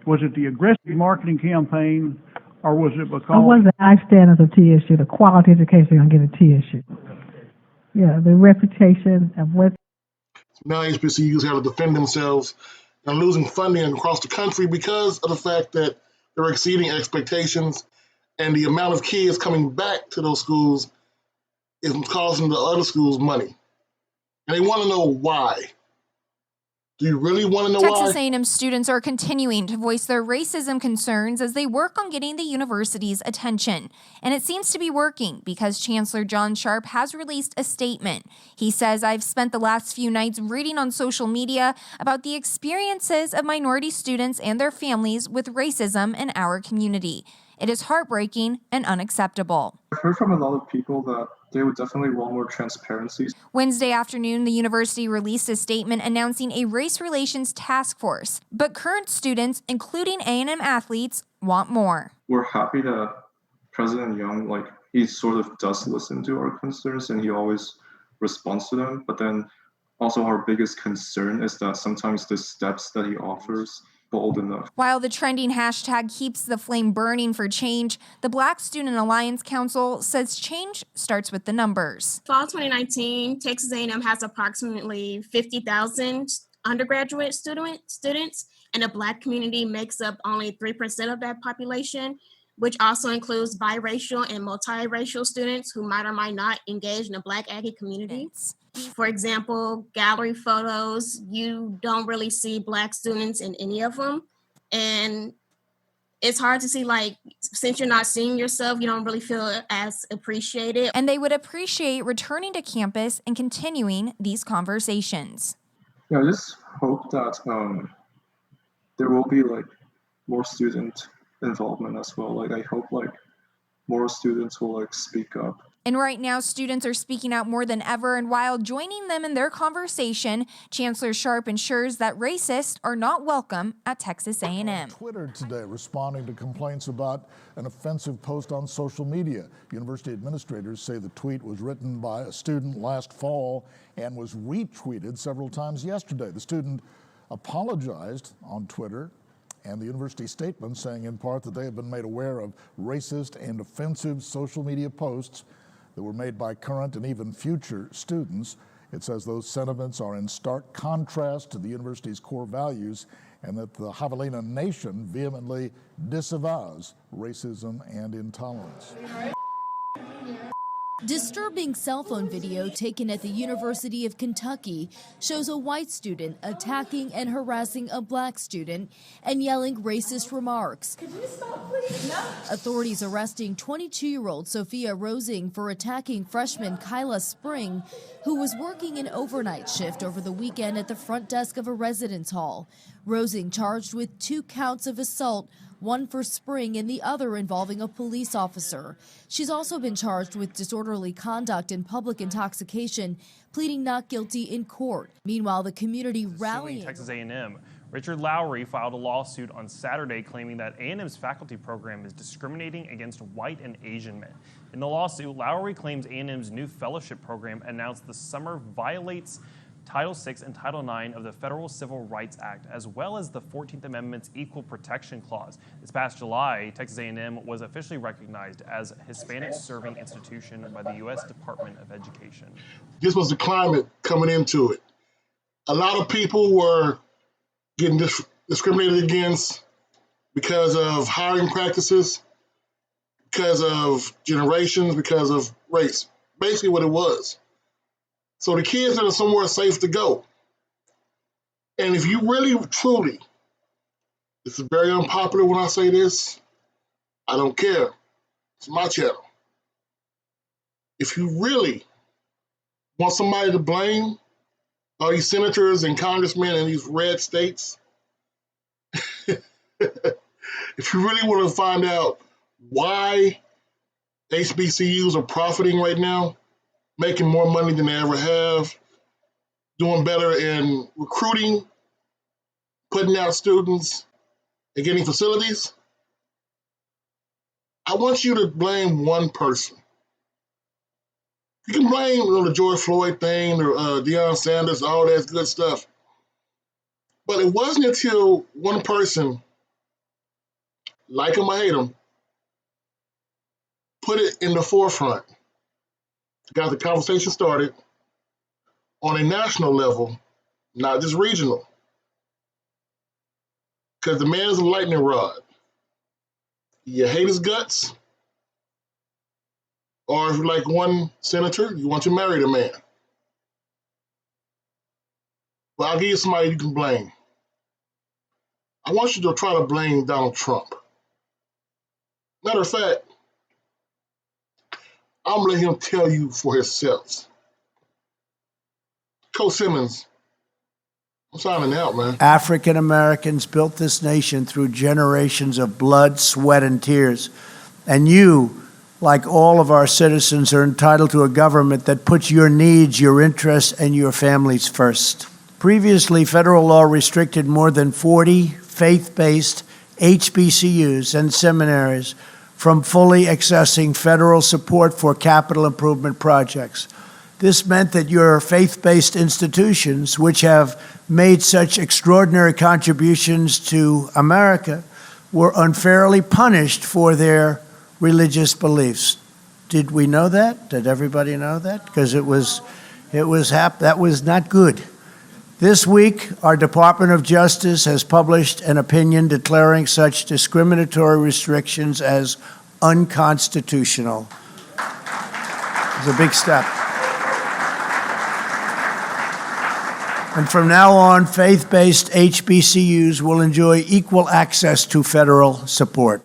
Was it the aggressive marketing campaign, or was it because? Or was the high standards of TSU, the quality education you're going to get at TSU? Yeah, the reputation of what. Now HBCUs have to defend themselves and losing funding across the country because of the fact that they're exceeding expectations, and the amount of kids coming back to those schools is costing the other schools money. And they want to know why. Do you really want to know Texas why? A&M students are continuing to voice their racism concerns as they work on getting the university's attention. And it seems to be working because Chancellor John Sharp has released a statement. He says, "I've spent the last few nights reading on social media about the experiences of minority students and their families with racism in our community. It is heartbreaking and unacceptable." I've heard from a lot of people that they would definitely want more transparency. Wednesday afternoon, the university released a statement announcing a race relations task force. But current students, including A&M athletes, want more. We're happy that President Young, he sort of does listen to our concerns and he always responds to them. But then also our biggest concern is that sometimes the steps that he offers bold enough. While the trending hashtag keeps the flame burning for change, the Black Student Alliance Council says change starts with the numbers. Fall 2019, Texas A&M has approximately 50,000 undergraduate students, and the Black community makes up only 3% of that population, which also includes biracial and multiracial students who might or might not engage in the Black Aggie community. For example, gallery photos, you don't really see Black students in any of them. And it's hard to see, since you're not seeing yourself, you don't really feel as appreciated. And they would appreciate returning to campus and continuing these conversations. Yeah, I just hope that there will be more student involvement as well. I hope more students will speak up. And right now, students are speaking out more than ever, and while joining them in their conversation, Chancellor Sharp ensures that racists are not welcome at Texas A&M. Twitter today responding to complaints about an offensive post on social media. University administrators say the tweet was written by a student last fall and was retweeted several times yesterday. The student apologized on Twitter, and the university statement saying in part that they have been made aware of racist and offensive social media posts that were made by current and even future students. It says those sentiments are in stark contrast to the university's core values and that the Javelina Nation vehemently disavows racism and intolerance. Disturbing cell phone video taken at the University of Kentucky shows a white student attacking and harassing a black student and yelling racist remarks. Could you stop, please? No. Authorities arresting 22-year-old Sophia Rosing for attacking freshman Kyla Spring, who was working an overnight shift over the weekend at the front desk of a residence hall. Rosing charged with 2 counts of assault, one for Spring and the other involving a police officer. She's also been charged with disorderly conduct and public intoxication, pleading not guilty in court. Meanwhile, the community rallying. Texas A&M. Richard Lowry filed a lawsuit on Saturday claiming that A&M's faculty program is discriminating against white and Asian men. In the lawsuit, Lowry claims A&M's new fellowship program announced this summer violates Title VI and Title IX of the Federal Civil Rights Act, as well as the 14th Amendment's Equal Protection Clause. This past July, Texas A&M was officially recognized as a Hispanic serving institution by the U.S. Department of Education. This was the climate coming into it. A lot of people were getting discriminated against because of hiring practices, because of generations, because of race. Basically what it was. So the kids are somewhere safe to go. And if you really, truly, this is very unpopular when I say this, I don't care. It's my channel. If you really want somebody to blame all these senators and congressmen in these red states, if you really want to find out why HBCUs are profiting right now, making more money than they ever have, doing better in recruiting, putting out students, and getting facilities, I want you to blame one person. You can blame the George Floyd thing, or Deion Sanders, all that good stuff. But it wasn't until one person like them or hate them, put it in the forefront. Got the conversation started on a national level, not just regional. Because the man is a lightning rod. You hate his guts, or if you're like one senator, you want to marry the man. Well, I'll give you somebody you can blame. I want you to try to blame Donald Trump. Matter of fact, I'm gonna let him tell you for himself. Coach Simmons, I'm signing out, man. African Americans built this nation through generations of blood, sweat, and tears. And you, like all of our citizens, are entitled to a government that puts your needs, your interests, and your families first. Previously, federal law restricted more than 40 faith-based HBCUs and seminaries from fully accessing federal support for capital improvement projects. This meant that your faith-based institutions, which have made such extraordinary contributions to America, were unfairly punished for their religious beliefs. Did we know that? Did everybody know that? Because that was not good. This week, our Department of Justice has published an opinion declaring such discriminatory restrictions as unconstitutional. It's a big step. And from now on, faith-based HBCUs will enjoy equal access to federal support.